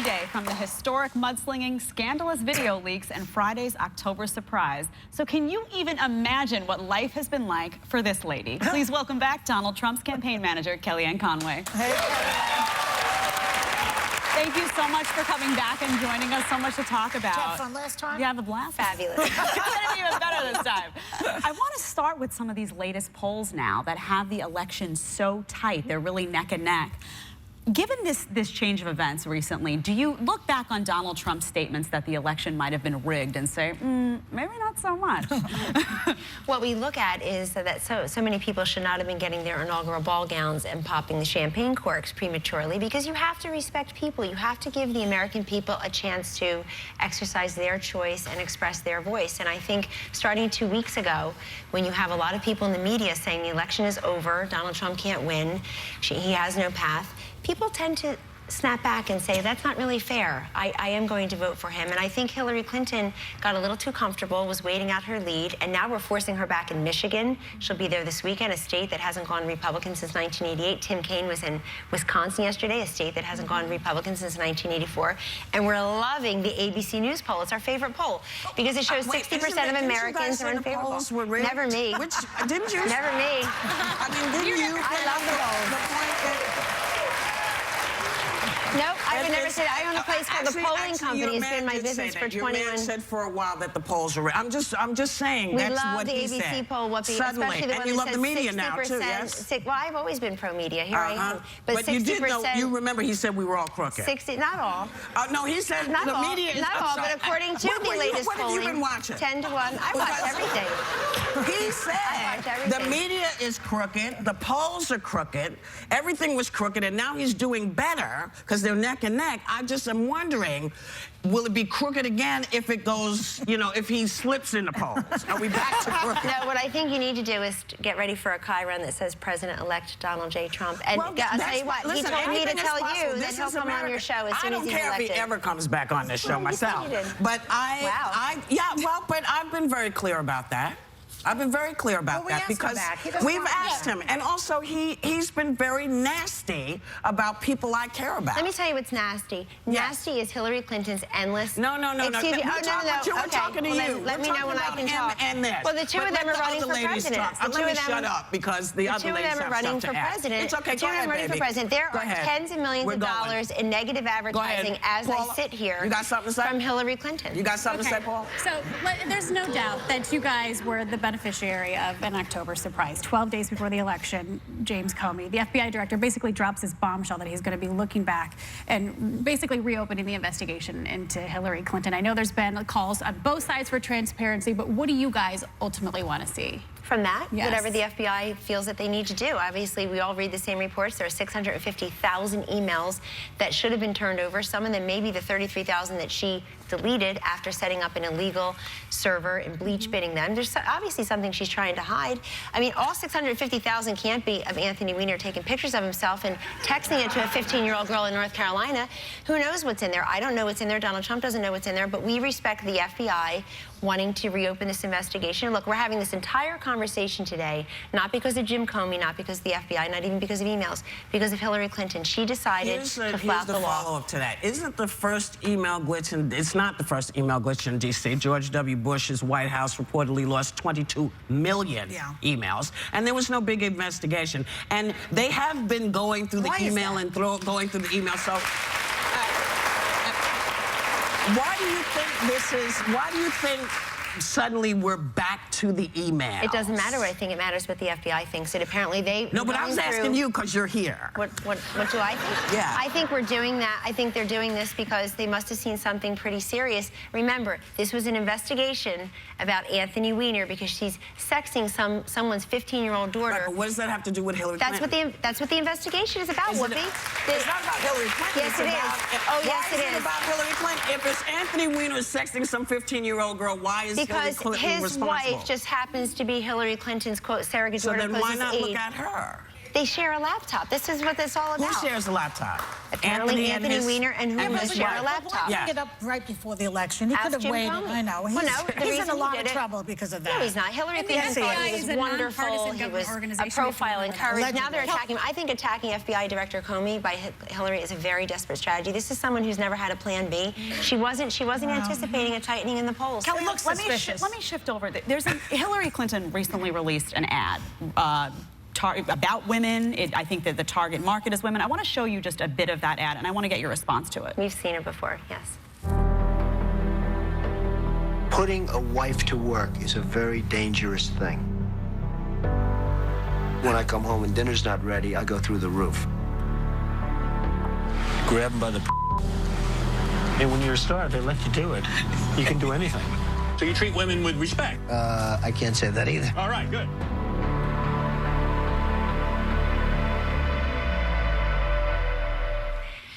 day from the historic mudslinging, scandalous video leaks, and Friday's October surprise. So can you even imagine what life has been like for this lady? Please welcome back Donald Trump's campaign manager, Kellyanne Conway. Hey. Thank you so much for coming back and joining us. So much to talk about. Did you have fun last time? You have a blast? Fabulous. It's going to be even better this time. I want to start with some of these latest polls now that have the election so tight. They're really neck and neck. Given this change of events recently, do you look back on Donald Trump's statements that the election might have been rigged and say, maybe not so much? What we look at is that so many people should not have been getting their inaugural ball gowns and popping the champagne corks prematurely, because you have to respect people. You have to give the American people a chance to exercise their choice and express their voice. And I think starting 2 weeks ago, when you have a lot of people in the media saying the election is over, Donald Trump can't win, he has no path, people tend to snap back and say, that's not really fair. I am going to vote for him. And I think Hillary Clinton got a little too comfortable, was waiting out her lead, and now we're forcing her back in Michigan. She'll be there this weekend, a state that hasn't gone Republican since 1988. Tim Kaine was in Wisconsin yesterday, a state that hasn't gone Republican since 1984. And we're loving the ABC News poll. It's our favorite poll because it shows 60% of Americans are in favor. Never me. Didn't you? Never me. I mean, didn't you? I love the polls. Nope, I would never say that. I own a place called the Polling Company. It's been my business for 21 years. Your man said for a while that the polls are rigged. I'm just saying that's what he said. We love the ABC poll, Suddenly, especially the one and you that love says the media 60%, now too, yes? Well, I've always been pro-media. Here I am. But you did know. You remember he said we were all crooked. 60, not all. No, he said not the all, media is not all, but according to the latest polling, what have you been watching? 10 to 1. I watch everything. He said the media is crooked, the polls are crooked, everything was crooked, and now he's doing better because they're neck and neck. I just am wondering, will it be crooked again if it goes, if he slips in the polls? Are we back to crooked? No, what I think you need to do is get ready for a Chiron that says President-elect Donald J. Trump. And I'll tell you what, he told me to tell you that he'll come on your show as soon as he's elected. I don't care if he ever comes back on this show myself. But but I've been very clear about that. I've been very clear about that because we've asked him. And also, he's been very nasty about people I care about. Let me tell you what's nasty. Nasty is Hillary Clinton's endless... No. Excuse me. We're talking to you. Let me know when I can talk. And this. Well, the two of them are running for president. Let me shut up because the other ladies have stuff to ask. The two of them are running for president. It's okay, go ahead, baby. There are tens of millions of dollars in negative advertising as I sit here. You got something to say? From Hillary Clinton. You got something to say, Paul? So there's no doubt that you guys were the beneficiary of an October surprise. 12 days before the election, James Comey, the FBI director, basically drops his bombshell that he's going to be looking back and basically reopening the investigation into Hillary Clinton. I know there's been calls on both sides for transparency, but what do you guys ultimately want to see? From that, whatever the FBI feels that they need to do. Obviously, we all read the same reports. There are 650,000 emails that should have been turned over. Some of them, maybe the 33,000 that she deleted after setting up an illegal server and bleach binning them. There's obviously something she's trying to hide. I mean, all 650,000 can't be of Anthony Weiner taking pictures of himself and texting it to a 15-year-old girl in North Carolina. Who knows what's in there? I don't know what's in there. Donald Trump doesn't know what's in there. But we respect the FBI wanting to reopen this investigation. Look, we're having this entire conversation today, not because of Jim Comey, not because of the FBI, not even because of emails, because of Hillary Clinton. She decided to flout the law. Here's the follow-up to that. Isn't the first email glitch, and it's not the first email glitch in D.C. George W. Bush's White House reportedly lost 22 million emails, and there was no big investigation. And they have been going through the email and going through the email. So why do you think this is, why do you think suddenly we're back to the email? It doesn't matter what I think. It matters what the FBI thinks. It apparently they... No, but I was asking you because you're here. What do I think? Yeah. I think we're doing that. I think they're doing this because they must have seen something pretty serious. Remember, this was an investigation about Anthony Weiner because she's sexting someone's 15-year-old daughter. Right, but what does that have to do with Hillary Clinton? That's what the investigation is about, Whoopi. It's not about Hillary Clinton. Yes, it is. Oh, yes, it is. Why is it about Hillary Clinton? If it's Anthony Weiner sexting some 15-year-old girl, why is Hillary Clinton responsible? His wife just happens to be Hillary Clinton's, quote, surrogate daughter. So then why not look at her? They share a laptop. This is what it's all about. Who shares a laptop? Apparently Anthony his- Weiner and who his share a wife. laptop. Yeah. It up right before the election. He Ask could have Jim waited. Comey. I know. Well, no, the He's in reason a he lot did of it- trouble because of that. No, he's not. Hillary Clinton FBI thought he is was a wonderful. nonpartisan He government was a organization, profile and if you remember courage. that. Now they're attacking him. I think attacking FBI Director Comey by Hillary is a very desperate strategy. This is someone who's never had a plan B. She wasn't anticipating a tightening in the polls. Kelly, looks let me suspicious. shift over. Hillary Clinton recently released an ad about women. I think that the target market is women. I want to show you just a bit of that ad, and I want to get your response to it. We've seen it before, yes. Putting a wife to work is a very dangerous thing. When I come home and dinner's not ready, I go through the roof. Grab him by the And when you're a star, they let you do it. You can do anything. So you treat women with respect? I can't say that either. All right, good.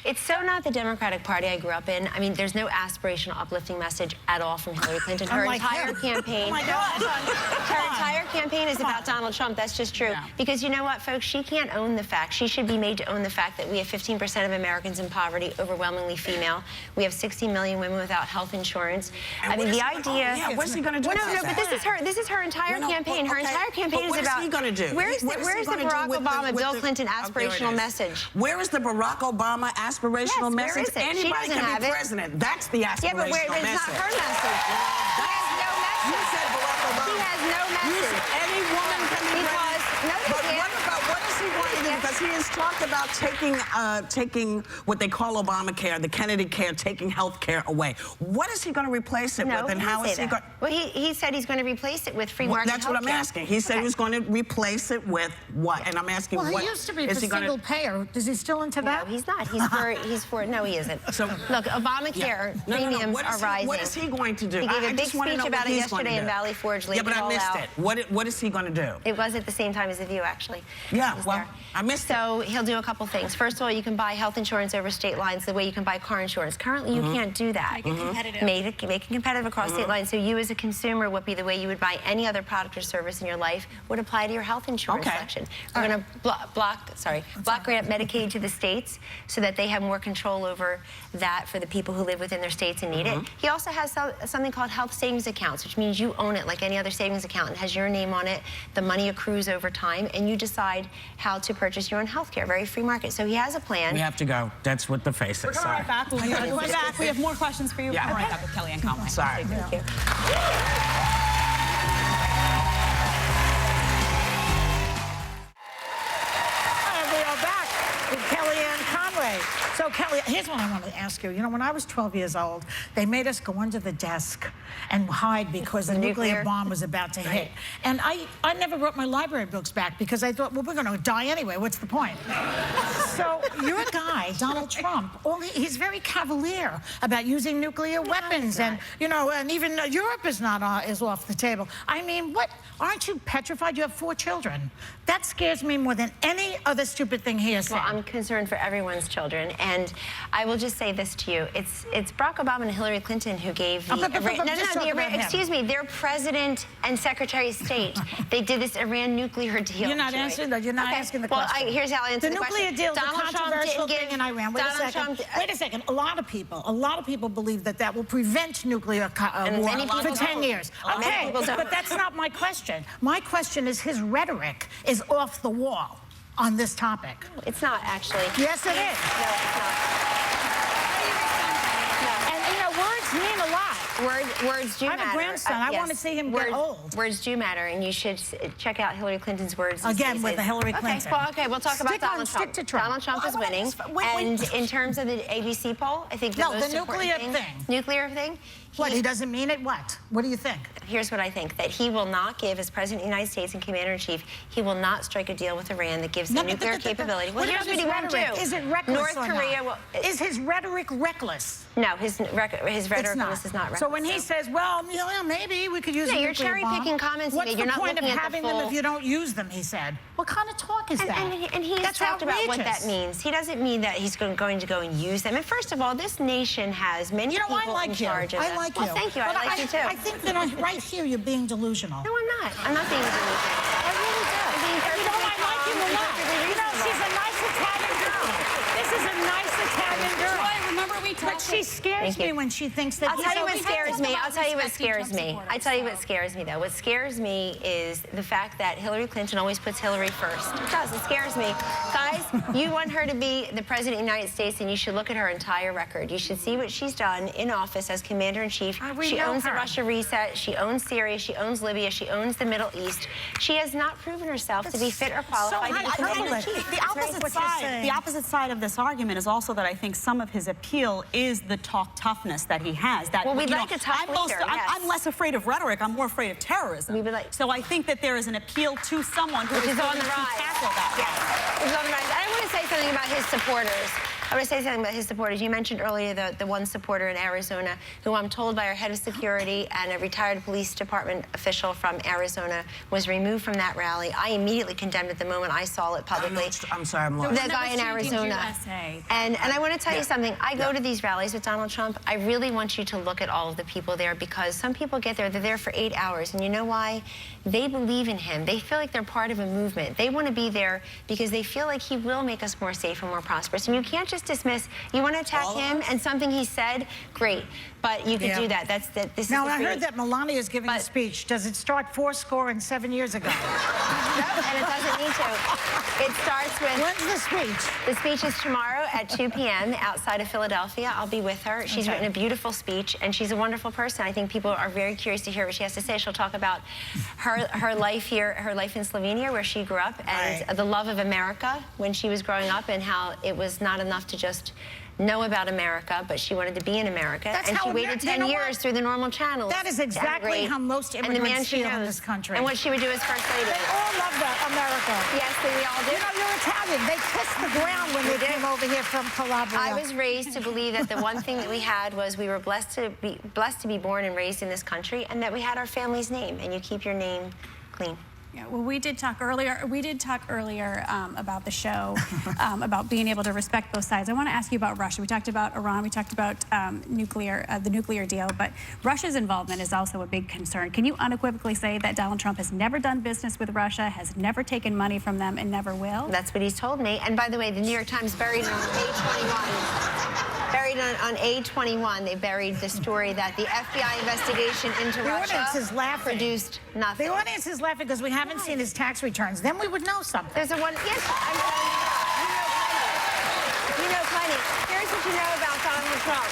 It's so not the Democratic Party I grew up in. I mean, there's no aspirational, uplifting message at all from Hillary Clinton. Her Unlike entire him. campaign. Oh my God. Her entire campaign is about Donald Trump. That's just true. Yeah. Because you know what, folks? She can't own the fact. She should be made to own the fact that we have 15% of Americans in poverty, overwhelmingly female. We have 60 million women without health insurance. And I mean, what the is he- idea. oh, yeah, what's he gonna do Well, no, about but that? this is her entire No, no, campaign. Her okay, entire campaign but is what about. is he gonna do? Where's What is he the gonna do Barack with Obama, with Bill Clinton oh, there it aspirational is. message? Where is the Barack Obama aspirational Yes, where message? is it? She Anybody doesn't can have be it. president. That's the aspirational Yeah, but it's not message. her message. He has no message. You said Barack Obama. He has no You message. said any woman can be Because, president. no, they But can't. what is he going to do? Because he has talked about taking what they call Obamacare, the Kennedy care, taking health care away. What is he going to replace it No, with, and he how didn't is say he going? that. Well, he said he's going to replace it with free market That's what I'm healthcare. asking. He said he was going to replace it with what? And I'm asking Well, what he used to be is for he gonna- single payer. Is he still into that? No, he's not. He's for. No, he isn't. So- Look, Obamacare No, no, no. premiums What are is he- rising. What is he going to do? He gave I a big just wanna speech know about what it he's going yesterday to in do. Valley Forge. Yeah, laid but it I all missed out. it. What is he going to do? It was at the same time as The View, actually. Yeah, It was well, there. I missed it. So he'll do a couple things. First of all, you can buy health insurance over state lines the way you can buy car insurance. Currently, you can't do that. Make it competitive. Make it competitive across state lines. So you, as a consumer, would be the way you would buy any other product or service in your life would apply to your health insurance Okay. section. We're going to block grant Medicaid to the states so that they have more control over that for the people who live within their states and need it. He also has something called health savings accounts, which means you own it like any other savings account. It has your name on it. The money accrues over time, and you decide how to purchase your own health care. Very free market. So he has a plan. We have to go. That's what the face is. We're coming Sorry. right back. We'll be right back. We have more questions for you. Yeah. We're coming right back with Kellyanne Conway. Sorry. Thank you. And we are back with Kellyanne Conway. So, Kelly, here's what I wanted to ask you. You know, when I was 12 years old, they made us go under the desk and hide because the nuclear bomb was about to hit. And I never brought my library books back because I thought, well, we're going to die anyway. What's the point? So your guy, Donald Trump, he's very cavalier about using nuclear weapons. And, you know, and even Europe is off the table. I mean, what? Aren't you petrified? You have 4 children. That scares me more than any other stupid thing he has said. Well, I'm concerned for everyone's children, and I will just say this to you: it's Barack Obama and Hillary Clinton who gave the excuse me, their president and Secretary of State. They did this Iran nuclear deal. You're not answering that. You're not asking the question. Well, here's how I answer the the question. nuclear deal, Donald the controversial Trump didn't thing give, in Iran. Wait a second. A lot of people believe that will prevent nuclear war many people for 10 don't. years. Many Okay, people don't. but that's not my question. My question is his rhetoric is off the wall on this topic. It's not actually. Yes, it is. No, it's not. And, you know, words mean a lot. Words do I have matter. a grandson. I want to see him get old. Words do matter, and you should check out Hillary Clinton's words. these Again, days. with the Hillary Clinton. Okay, we'll talk about Donald Trump. Stick to Trump. Donald Trump is winning. And in terms of the ABC poll, I think the No, most the important nuclear thing. Nuclear thing? What, he doesn't mean it? What? What do you think? Here's what I think, that he will not give, as President of the United States and Commander-in-Chief, he will not strike a deal with Iran that gives them nuclear capability. Well, here's what he won't do. Is it reckless North or Korea not? will... Is his rhetoric reckless? No, his rhetoric on this is not reckless. So when he says, well, you know, maybe we could use a you're nuclear bomb. cherry-picking comments. What's You're the not point of looking at having the full... them if you don't use them, he said. What kind of talk is that? And he has That's talked about what outrageous. that means. He doesn't mean that he's going to go and use them. And first of all, this nation has many people in charge of I them. like you. Well, thank you. But I like you, too. I think that right here you're being delusional. No, I'm not. I'm not being delusional. I really do. I'm being You know, I like you a lot. You scares me when she thinks that. I'll tell you what scares me. I'll tell you what scares me. I tell you what scares me, though. What scares me is the fact that Hillary Clinton always puts Hillary first. It does. It scares me. Guys, you want her to be the president of the United States, and you should look at her entire record. You should see what she's done in office as commander-in-chief. She owns the Russia reset. She owns Syria. She owns Libya. She owns the Middle East. She has not proven herself to be fit or qualified to be commander-in-chief. The opposite side of this argument is also that I think some of his appeal is the talk toughness that he has. That, well, we'd like a tough leader, yes. I'm less afraid of rhetoric. I'm more afraid of terrorism. So I think that there is an appeal to someone who is on the rise. Tackle that. Yes, he's on the rise. I want to say something about his supporters. I want to say something about his supporters. You mentioned earlier the one supporter in Arizona who I'm told by our head of security and a retired police department official from Arizona was removed from that rally. I immediately condemned it the moment I saw it publicly. I'm sorry, I'm lost. The guy in Arizona. And I want to tell you something. I go to these rallies with Donald Trump. I really want you to look at all of the people there because some people get there, they're there for 8 hours. And you know why? They believe in him. They feel like they're part of a movement. They want to be there because they feel like he will make us more safe and more prosperous. And you can't just dismiss. You want to attack him and something he said, great. But you can do that. Now, I heard that Melania is giving a speech. Does it start 7 years ago? No, and it doesn't need to. It starts with... When's the speech? The speech is tomorrow at 2 p.m. outside of Philadelphia. I'll be with her. She's written a beautiful speech, and she's a wonderful person. I think people are very curious to hear what she has to say. She'll talk about her life here, her life in Slovenia, where she grew up, and the love of America when she was growing up, and how it was not enough to just know about America, but she wanted to be in America. And she waited 10 years through the normal channels. That is exactly how most immigrants feel in this country. And what she would do as First Lady. They all love America. Yes, we all do. You know, you're Italian. They kissed the ground when they came over here from Calabria. I was raised to believe that the one thing that we had was we were blessed to be born and raised in this country, and that we had our family's name, and you keep your name clean. Yeah, well, we did talk earlier about the show, about being able to respect both sides. I want to ask you about Russia. We talked about Iran. We talked about the nuclear deal. But Russia's involvement is also a big concern. Can you unequivocally say that Donald Trump has never done business with Russia, has never taken money from them, and never will? That's what he's told me. And by the way, the New York Times buried on A21. Buried on A21, they buried the story that the FBI investigation into Russia produced nothing. The audience is laughing because we haven't seen his tax returns. Then we would know something. There's a one. Yes, you know plenty. Here's what you know about Donald Trump.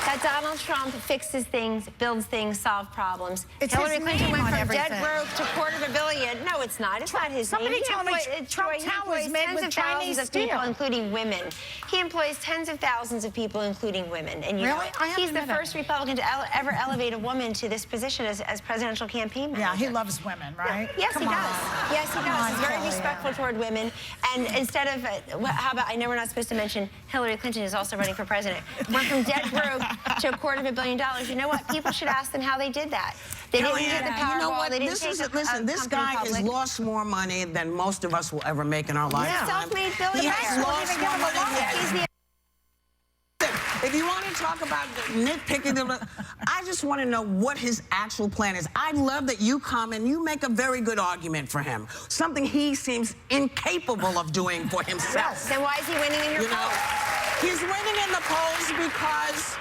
That Donald Trump fixes things, builds things, solves problems. Hillary Clinton went from dead broke to $250 million. No, it's not. It's not his Somebody name. told me Trump Tower is made with Chinese steel. People, including women. He employs tens of thousands of people, including women. And you know, he's the first Republican to ever elevate a woman to this position as presidential campaign manager. Yeah, he loves women, right? Yes, he does. Yes, he does. He's very respectful toward women. And instead of, how about, I know we're not supposed to mention Hillary Clinton is also running for president. Went from dead broke to $250 million. You know what? People should ask them how they did that. They didn't get the Powerball. You know what? They didn't Listen, this guy has lost more money than most of us will ever make in our lifetime. Self-made billionaire. He has lost more money. If you want to talk about nitpicking, I just want to know what his actual plan is. I love that you come and you make a very good argument for him. Something he seems incapable of doing for himself. Then why is he winning in your polls? He's winning in the polls because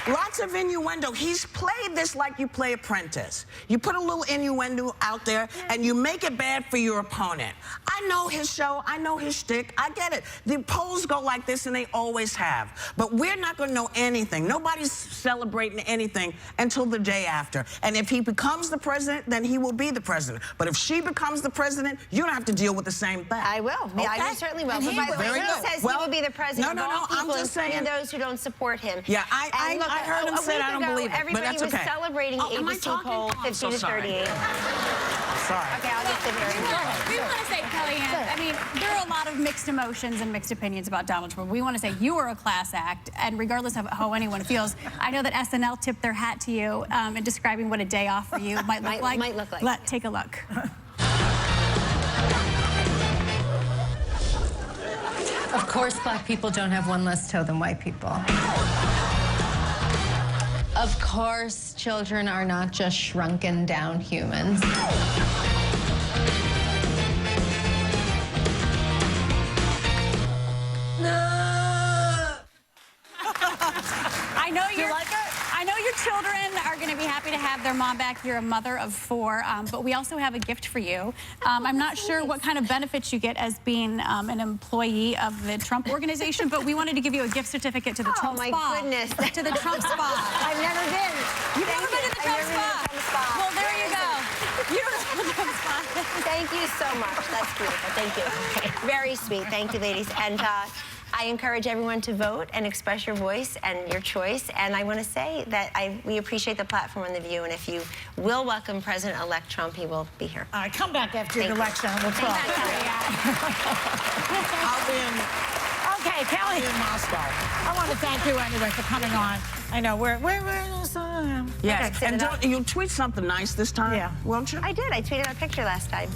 lots of innuendo. He's played this like you play Apprentice. You put a little innuendo out there and you make it bad for your opponent. I know his show. I know his shtick. I get it. The polls go like this, and they always have. But we're not going to know anything. Nobody's celebrating anything until the day after. And if he becomes the president, then he will be the president. But if she becomes the president, you don't have to deal with the same thing. I will. Okay? I certainly will. But by the way, he says he will be the president of all people, including those who don't support him. Yeah, I heard him say I don't believe it, but that's okay. Everybody was celebrating the ABC poll 50 to 38. Sorry. Okay, I'll just sit here. We want to say, Kellyanne, I mean, there are a lot of mixed emotions and mixed opinions about Donald Trump. We want to say you are a class act, and regardless of how anyone feels, I know that SNL tipped their hat to you in describing what a day off for you might look like. Might look like. Take a look. Of course, black people don't have one less toe than white people. Of course, children are not just shrunken down humans. I know have their mom back. You're a mother of 4, but we also have a gift for you. I'm not sure what kind of benefits you get as being an employee of the Trump organization, but we wanted to give you a gift certificate to the Trump Spa. Oh, my goodness. To the Trump Spa. I've never been. You've never been to the Trump Spa? Well, there you go. You don't know the Trump Spa. Thank you so much. That's beautiful. Thank you. Very sweet. Thank you, ladies. And I encourage everyone to vote and express your voice and your choice. And I want to say that we appreciate the platform and the View. And if you will welcome President-elect Trump, he will be here. All right, come back after the election and we'll talk. I'll be in. Okay, Kelly. In Moscow. I want to thank you anyway for coming on. I know we're Yes, Okay, and you tweet something nice this time, Yeah. won't you? I did. I tweeted a picture last time.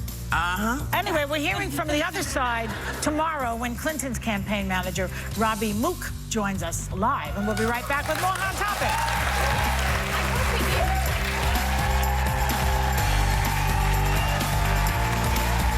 Anyway, we're hearing from the other side tomorrow when Clinton's campaign manager, Robbie Mook, joins us live. And we'll be right back with more Hot Topic.